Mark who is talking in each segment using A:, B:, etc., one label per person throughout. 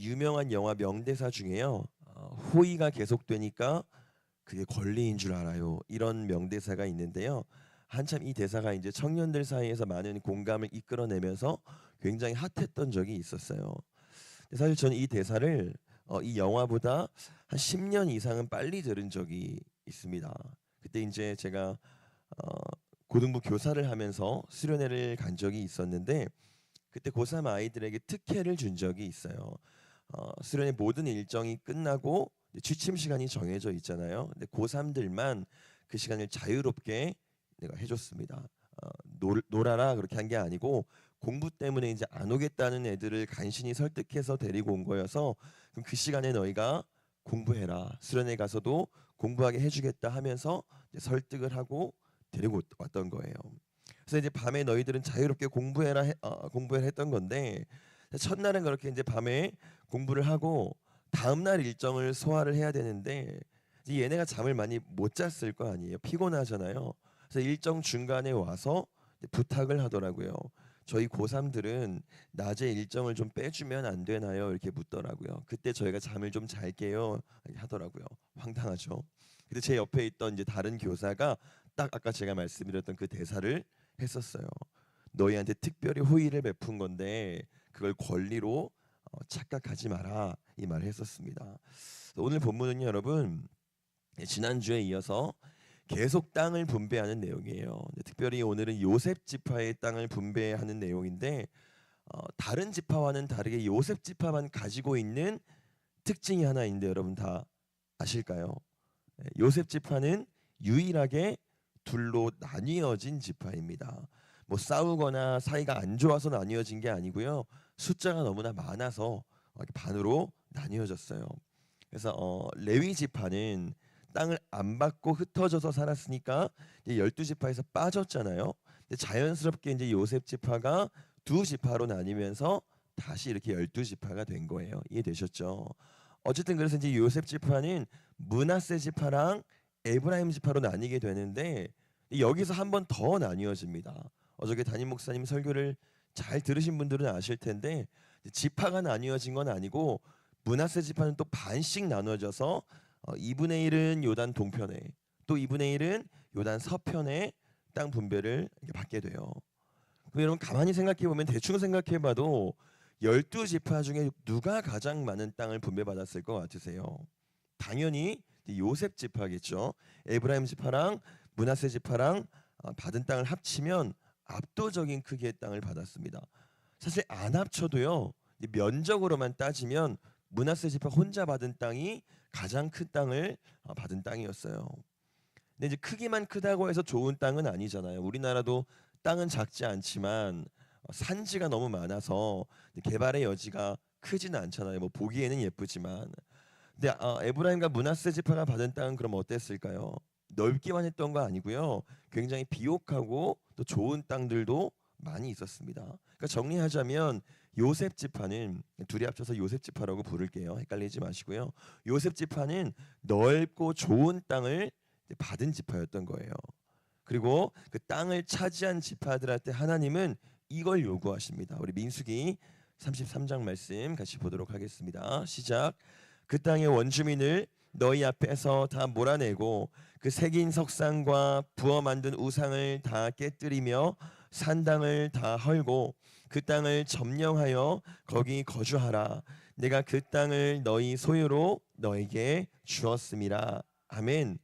A: 유명한 영화 명대사 중에요. 호의가 계속되니까 그게 권리인 줄 알아요. 이런 명대사가 있는데요. 한참 이 대사가 이제 청년들 사이에서 많은 공감을 이끌어내면서 굉장히 핫했던 적이 있었어요. 근데 사실 저는 이 대사를 이 영화보다 한 10년 이상은 빨리 들은 적이 있습니다. 그때 이제 제가 어, 고등부 교사를 하면서 수련회를 간 적이 있었는데 그때 고3 아이들에게 특혜를 준 적이 있어요. 수련회 모든 일정이 끝나고 이제 취침 시간이 정해져 있잖아요. 근데 고3들만 그 시간을 자유롭게 내가 해줬습니다. 놀아라 그렇게 한 게 아니고 공부 때문에 이제 안 오겠다는 애들을 간신히 설득해서 데리고 온 거여서 그럼 그 시간에 너희가 공부해라. 수련회 가서도 공부하게 해주겠다 하면서 이제 설득을 하고 데리고 왔던 거예요. 그래서 이제 밤에 너희들은 자유롭게 공부해라 했던 건데 첫날은 그렇게 이제 밤에 공부를 하고 다음날 일정을 소화를 해야 되는데 이제 얘네가 잠을 많이 못 잤을 거 아니에요. 피곤하잖아요. 그래서 일정 중간에 와서 부탁을 하더라고요. 저희 고3들은 낮에 일정을 좀 빼주면 안 되나요? 이렇게 묻더라고요. 그때 저희가 잠을 좀 잘게요 하더라고요. 황당하죠. 근데 제 옆에 있던 이제 다른 교사가 딱 아까 제가 말씀드렸던 그 대사를 했었어요. 너희한테 특별히 호의를 베푼 건데 그걸 권리로 착각하지 마라 이 말을 했었습니다. 오늘 본문은요, 여러분 지난주에 이어서 계속 땅을 분배하는 내용이에요. 특별히 오늘은 요셉 지파의 땅을 분배하는 내용인데 다른 지파와는 다르게 요셉 지파만 가지고 있는 특징이 하나 있는데 여러분 다 아실까요? 요셉 지파는 유일하게 둘로 나뉘어진 지파입니다. 뭐 싸우거나 사이가 안 좋아서 나뉘어진 게 아니고요. 숫자가 너무나 많아서 이렇게 반으로 나뉘어졌어요. 그래서 레위 지파는 땅을 안 받고 흩어져서 살았으니까 이제 12지파에서 빠졌잖아요. 근데 자연스럽게 이제 요셉 지파가 두 지파로 나뉘면서 다시 이렇게 12지파가 된 거예요. 이해되셨죠? 어쨌든 그래서 이제 요셉 지파는 므낫세 지파랑 에브라임 지파로 나뉘게 되는데 여기서 한 번 더 나뉘어집니다. 어저께 담임 목사님 설교를 잘 들으신 분들은 아실 텐데 지파가 나뉘어진 건 아니고 므낫세 지파는 또 반씩 나눠져서 2분의 1은 요단 동편에 또 2분의 1은 요단 서편에 땅 분배를 이렇게 받게 돼요. 그럼 여러분 가만히 생각해 보면 대충 생각해 봐도 12지파 중에 누가 가장 많은 땅을 분배받았을 것 같으세요? 당연히 요셉 지파겠죠. 에브라임 지파랑 므낫세 지파랑 받은 땅을 합치면 압도적인 크기의 땅을 받았습니다. 사실 안 합쳐도요. 면적으로만 따지면 므낫세 지파 혼자 받은 땅이 가장 큰 땅을 받은 땅이었어요. 근데 이제 크기만 크다고 해서 좋은 땅은 아니잖아요. 우리나라도 땅은 작지 않지만 산지가 너무 많아서 개발의 여지가 크지는 않잖아요. 뭐 보기에는 예쁘지만. 근데 에브라임과 므낫세 지파가 받은 땅은 그럼 어땠을까요? 넓기만 했던 거 아니고요. 굉장히 비옥하고 또 좋은 땅들도 많이 있었습니다. 그러니까 정리하자면 요셉 지파는 둘이 합쳐서 요셉 지파라고 부를게요. 헷갈리지 마시고요. 요셉 지파는 넓고 좋은 땅을 받은 지파였던 거예요. 그리고 그 땅을 차지한 지파들한테 하나님은 이걸 요구하십니다. 우리 민수기 33장 말씀 같이 보도록 하겠습니다. 시작. 그 땅의 원주민을 너희 앞에서 다 몰아내고 그 새긴 석상과 부어 만든 우상을 다 깨뜨리며 산당을 다 헐고 그 땅을 점령하여 거기 거주하라. 내가 그 땅을 너희 소유로 너에게 주었음이라. 아멘.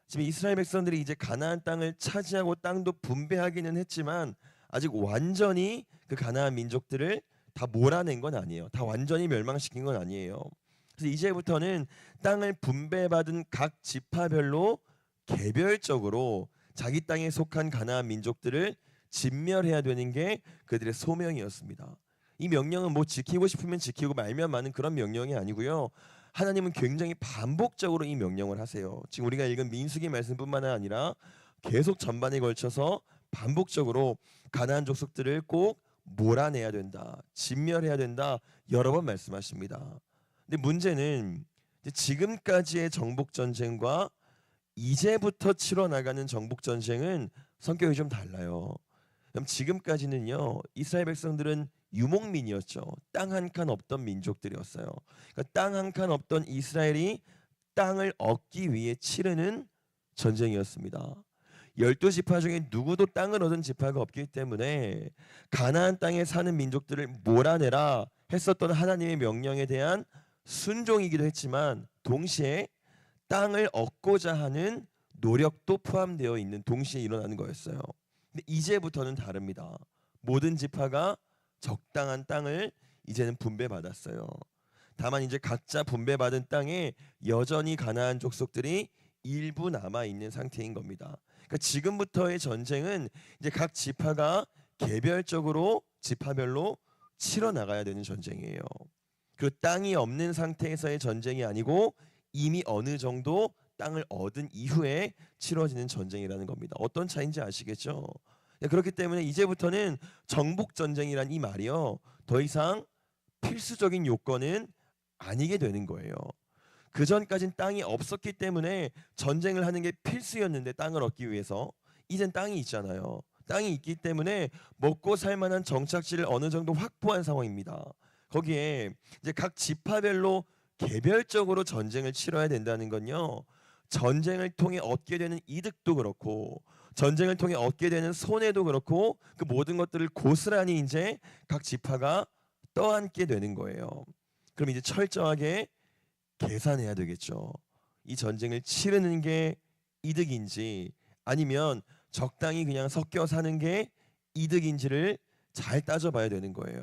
A: 지금 이스라엘 백성들이 이제 가나안 땅을 차지하고 땅도 분배하기는 했지만 아직 완전히 그 가나안 민족들을 다 몰아낸 건 아니에요. 다 완전히 멸망시킨 건 아니에요. 그래서 이제부터는 땅을 분배받은 각 지파별로 개별적으로 자기 땅에 속한 가나안 민족들을 진멸해야 되는 게 그들의 소명이었습니다. 이 명령은 뭐 지키고 싶으면 지키고 말면 마는 그런 명령이 아니고요. 하나님은 굉장히 반복적으로 이 명령을 하세요. 지금 우리가 읽은 민수기 말씀뿐만 아니라 계속 전반에 걸쳐서 반복적으로 가나안 족속들을 꼭 몰아내야 된다, 진멸해야 된다 여러 번 말씀하십니다. 근데 문제는 지금까지의 정복 전쟁과 이제부터 치러 나가는 정복 전쟁은 성격이 좀 달라요. 그럼 지금까지는요, 이스라엘 백성들은 유목민이었죠. 땅 한 칸 없던 민족들이었어요. 그러니까 땅 한 칸 없던 이스라엘이 땅을 얻기 위해 치르는 전쟁이었습니다. 12지파 중에 누구도 땅을 얻은 지파가 없기 때문에 가나안 땅에 사는 민족들을 몰아내라 했었던 하나님의 명령에 대한 순종이기도 했지만 동시에 땅을 얻고자 하는 노력도 포함되어 있는 동시에 일어나는 거였어요. 근데 이제부터는 다릅니다. 모든 지파가 적당한 땅을 이제는 분배받았어요. 다만 이제 각자 분배받은 땅에 여전히 가나안 족속들이 일부 남아 있는 상태인 겁니다. 그러니까 지금부터의 전쟁은 이제 각 지파가 개별적으로 지파별로 치러 나가야 되는 전쟁이에요. 그 땅이 없는 상태에서의 전쟁이 아니고 이미 어느 정도 땅을 얻은 이후에 치러지는 전쟁이라는 겁니다. 어떤 차이인지 아시겠죠? 그렇기 때문에 이제부터는 정복 전쟁이란 이 말이요, 더 이상 필수적인 요건은 아니게 되는 거예요. 그 전까진 땅이 없었기 때문에 전쟁을 하는 게 필수였는데, 땅을 얻기 위해서 이젠 땅이 있잖아요. 땅이 있기 때문에 먹고 살 만한 정착지를 어느 정도 확보한 상황입니다. 거기에 이제 각 지파별로 개별적으로 전쟁을 치러야 된다는 건요, 전쟁을 통해 얻게 되는 이득도 그렇고 전쟁을 통해 얻게 되는 손해도 그렇고 그 모든 것들을 고스란히 이제 각 지파가 떠안게 되는 거예요. 그럼 이제 철저하게 계산해야 되겠죠. 이 전쟁을 치르는 게 이득인지 아니면 적당히 그냥 섞여 사는 게 이득인지를 잘 따져봐야 되는 거예요.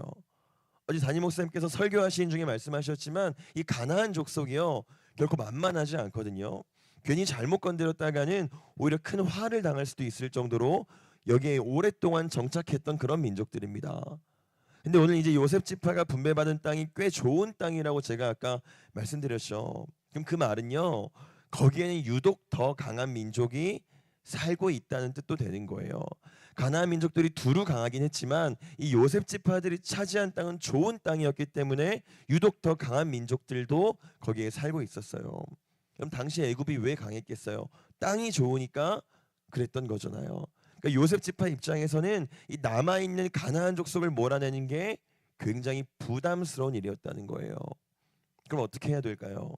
A: 어제 담임 목사님께서 설교하신 중에 말씀하셨지만 이 가나안 족속이요, 결코 만만하지 않거든요. 괜히 잘못 건드렸다가는 오히려 큰 화를 당할 수도 있을 정도로 여기에 오랫동안 정착했던 그런 민족들입니다. 근데 오늘 이제 요셉 지파가 분배받은 땅이 꽤 좋은 땅이라고 제가 아까 말씀드렸죠. 그럼 그 말은요, 거기에는 유독 더 강한 민족이 살고 있다는 뜻도 되는 거예요. 가나안 민족들이 두루 강하긴 했지만 이 요셉 지파들이 차지한 땅은 좋은 땅이었기 때문에 유독 더 강한 민족들도 거기에 살고 있었어요. 그럼 당시 애굽이 왜 강했겠어요? 땅이 좋으니까 그랬던 거잖아요. 그러니까 요셉 지파 입장에서는 이 남아 있는 가나안 족속을 몰아내는 게 굉장히 부담스러운 일이었다는 거예요. 그럼 어떻게 해야 될까요?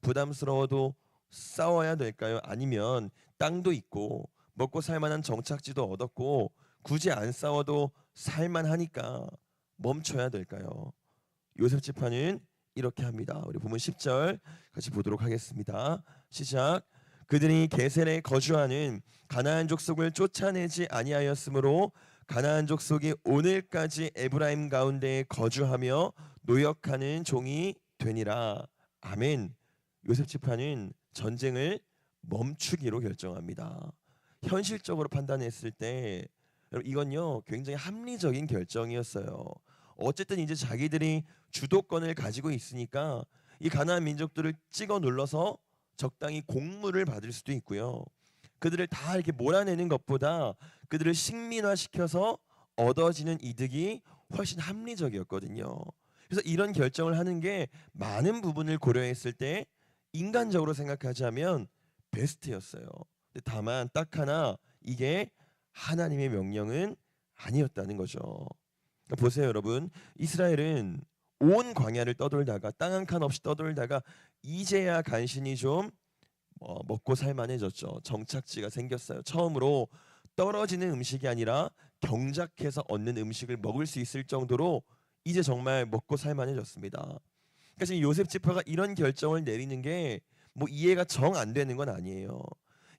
A: 부담스러워도 싸워야 될까요? 아니면 땅도 있고 먹고 살 만한 정착지도 얻었고 굳이 안 싸워도 살만하니까 멈춰야 될까요? 요셉 지파는 이렇게 합니다. 우리 보면 10절 같이 보도록 하겠습니다. 시작. 그들이 게셀에 거주하는 가나안 족속을 쫓아내지 아니하였으므로 가나안 족속이 오늘까지 에브라임 가운데에 거주하며 노역하는 종이 되니라. 아멘. 요셉 지파는 전쟁을 멈추기로 결정합니다. 현실적으로 판단했을 때 이건요, 굉장히 합리적인 결정이었어요. 어쨌든 이제 자기들이 주도권을 가지고 있으니까 이 가나안 민족들을 찍어 눌러서 적당히 공물을 받을 수도 있고요. 그들을 다 이렇게 몰아내는 것보다 그들을 식민화시켜서 얻어지는 이득이 훨씬 합리적이었거든요. 그래서 이런 결정을 하는 게 많은 부분을 고려했을 때 인간적으로 생각하자면 베스트였어요. 다만 딱 하나, 이게 하나님의 명령은 아니었다는 거죠. 그러니까 보세요, 여러분. 이스라엘은 온 광야를 떠돌다가 땅 한 칸 없이 떠돌다가 이제야 간신히 좀 먹고 살만해졌죠. 정착지가 생겼어요. 처음으로 떨어지는 음식이 아니라 경작해서 얻는 음식을 먹을 수 있을 정도로 이제 정말 먹고 살만해졌습니다. 그래서 요셉 지파가 이런 결정을 내리는 게 뭐 이해가 정 안 되는 건 아니에요.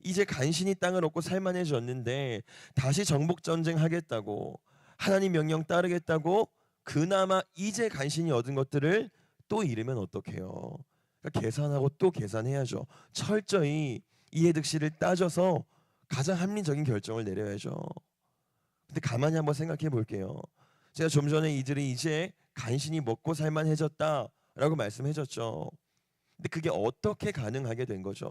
A: 이제 간신히 땅을 얻고 살만해졌는데 다시 정복 전쟁 하겠다고, 하나님 명령 따르겠다고 그나마 이제 간신히 얻은 것들을 또 잃으면 어떡해요? 그러니까 계산하고 또 계산해야죠. 철저히 이해득실을 따져서 가장 합리적인 결정을 내려야죠. 근데 가만히 한번 생각해 볼게요. 제가 좀 전에 이들이 이제 간신히 먹고 살만해졌다라고 말씀해줬죠. 근데 그게 어떻게 가능하게 된 거죠?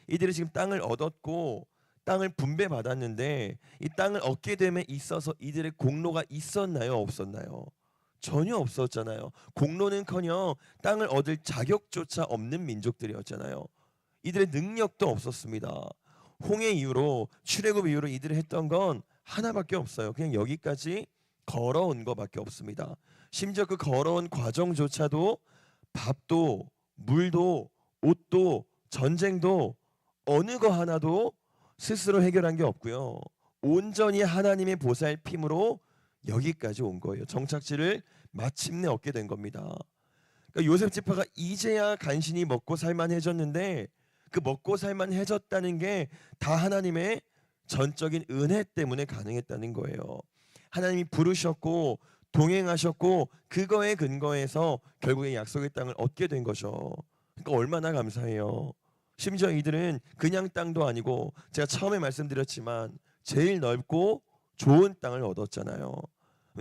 A: 이들이 지금 땅을 얻었고 땅을 분배받았는데 이 땅을 얻게 됨에 있어서 이들의 공로가 있었나요, 없었나요? 전혀 없었잖아요. 공로는커녕 땅을 얻을 자격조차 없는 민족들이었잖아요. 이들의 능력도 없었습니다. 홍해 이후로, 출애굽 이후로 이들이 했던 건 하나밖에 없어요. 그냥 여기까지 걸어온 것밖에 없습니다. 심지어 그 걸어온 과정조차도 밥도 물도 옷도 전쟁도 어느 거 하나도 스스로 해결한 게 없고요. 온전히 하나님의 보살핌으로 여기까지 온 거예요. 정착지를 마침내 얻게 된 겁니다. 그러니까 요셉 지파가 이제야 간신히 먹고 살만해졌는데 그 먹고 살만해졌다는 게 다 하나님의 전적인 은혜 때문에 가능했다는 거예요. 하나님이 부르셨고 동행하셨고 그거에 근거해서 결국에 약속의 땅을 얻게 된 거죠. 그러니까 얼마나 감사해요. 심지어 이들은 그냥 땅도 아니고 제가 처음에 말씀드렸지만 제일 넓고 좋은 땅을 얻었잖아요.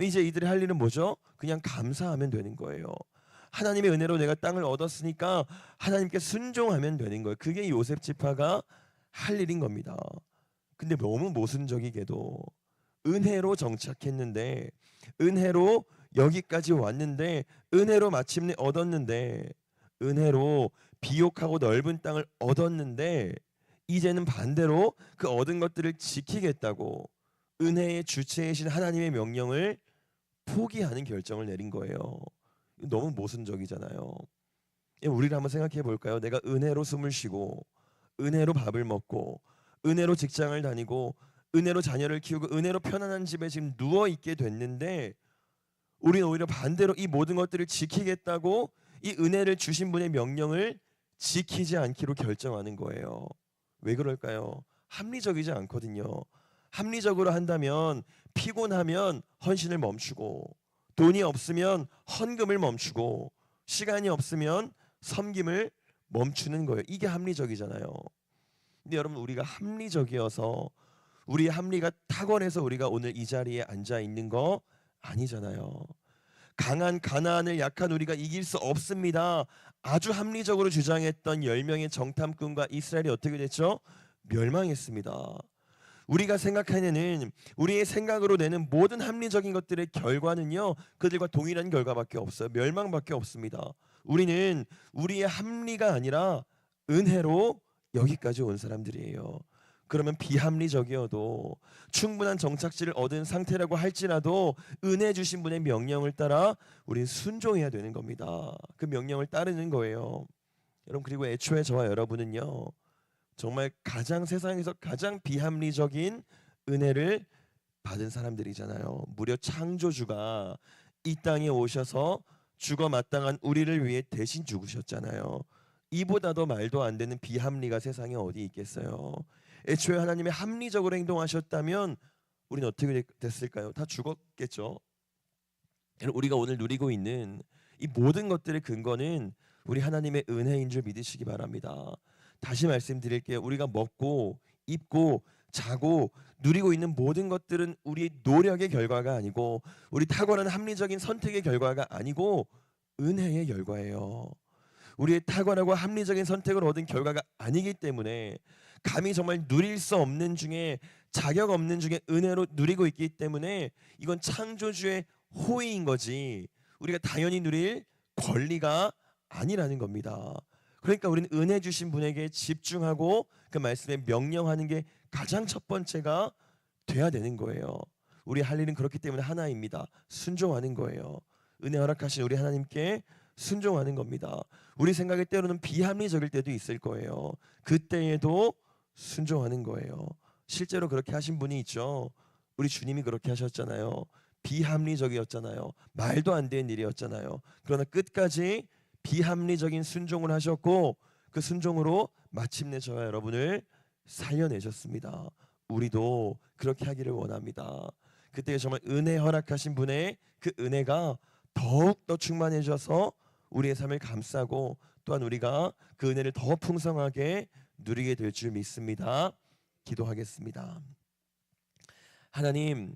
A: 이제 이들이 할 일은 뭐죠? 그냥 감사하면 되는 거예요. 하나님의 은혜로 내가 땅을 얻었으니까 하나님께 순종하면 되는 거예요. 그게 요셉 지파가 할 일인 겁니다. 근데 너무 모순적이게도 은혜로 정착했는데 은혜로 여기까지 왔는데 은혜로 마침내 얻었는데 은혜로 비옥하고 넓은 땅을 얻었는데 이제는 반대로 그 얻은 것들을 지키겠다고 은혜의 주체이신 하나님의 명령을 포기하는 결정을 내린 거예요. 너무 모순적이잖아요. 우리를 한번 생각해 볼까요? 내가 은혜로 숨을 쉬고 은혜로 밥을 먹고 은혜로 직장을 다니고 은혜로 자녀를 키우고 은혜로 편안한 집에 지금 누워 있게 됐는데 우리는 오히려 반대로 이 모든 것들을 지키겠다고 이 은혜를 주신 분의 명령을 지키지 않기로 결정하는 거예요. 왜 그럴까요? 합리적이지 않거든요. 합리적으로 한다면 피곤하면 헌신을 멈추고 돈이 없으면 헌금을 멈추고 시간이 없으면 섬김을 멈추는 거예요. 이게 합리적이잖아요. 근데 여러분 우리가 합리적이어서 우리의 합리가 탁월해서 우리가 오늘 이 자리에 앉아 있는 거 아니잖아요. 강한 가나안을 약한 우리가 이길 수 없습니다. 아주 합리적으로 주장했던 10명의 정탐꾼과 이스라엘이 어떻게 됐죠? 멸망했습니다. 우리가 생각하는 우리의 생각으로 내는 모든 합리적인 것들의 결과는요 그들과 동일한 결과밖에 없어요. 멸망밖에 없습니다. 우리는 우리의 합리가 아니라 은혜로 여기까지 온 사람들이에요. 그러면 비합리적이어도 충분한 정착지를 얻은 상태라고 할지라도 은혜 주신 분의 명령을 따라 우리는 순종해야 되는 겁니다. 그 명령을 따르는 거예요. 여러분 그리고 애초에 저와 여러분은요 정말 가장 세상에서 가장 비합리적인 은혜를 받은 사람들이잖아요. 무려 창조주가 이 땅에 오셔서 죽어 마땅한 우리를 위해 대신 죽으셨잖아요. 이보다 더 말도 안 되는 비합리가 세상에 어디 있겠어요. 애초에 하나님의 합리적으로 행동하셨다면 우리는 어떻게 됐을까요? 다 죽었겠죠. 우리가 오늘 누리고 있는 이 모든 것들의 근거는 우리 하나님의 은혜인 줄 믿으시기 바랍니다. 다시 말씀드릴게요. 우리가 먹고 입고 자고 누리고 있는 모든 것들은 우리 노력의 결과가 아니고 우리 탁월한 합리적인 선택의 결과가 아니고 은혜의 결과예요. 우리의 탁월하고 합리적인 선택을 얻은 결과가 아니기 때문에 감히 정말 누릴 수 없는 중에 자격 없는 중에 은혜로 누리고 있기 때문에 이건 창조주의 호의인 거지 우리가 당연히 누릴 권리가 아니라는 겁니다. 그러니까 우리는 은혜 주신 분에게 집중하고 그 말씀에 명령하는 게 가장 첫 번째가 돼야 되는 거예요. 우리 할 일은 그렇기 때문에 하나입니다. 순종하는 거예요. 은혜 허락하신 우리 하나님께 순종하는 겁니다. 우리 생각에 때로는 비합리적일 때도 있을 거예요. 그때에도 순종하는 거예요. 실제로 그렇게 하신 분이 있죠. 우리 주님이 그렇게 하셨잖아요. 비합리적이었잖아요. 말도 안 되는 일이었잖아요. 그러나 끝까지 비합리적인 순종을 하셨고 그 순종으로 마침내 저와 여러분을 살려내셨습니다. 우리도 그렇게 하기를 원합니다. 그때 정말 은혜 허락하신 분의 그 은혜가 더욱 더 충만해져서 우리의 삶을 감싸고 또한 우리가 그 은혜를 더 풍성하게 누리게 될 줄 믿습니다. 기도하겠습니다. 하나님,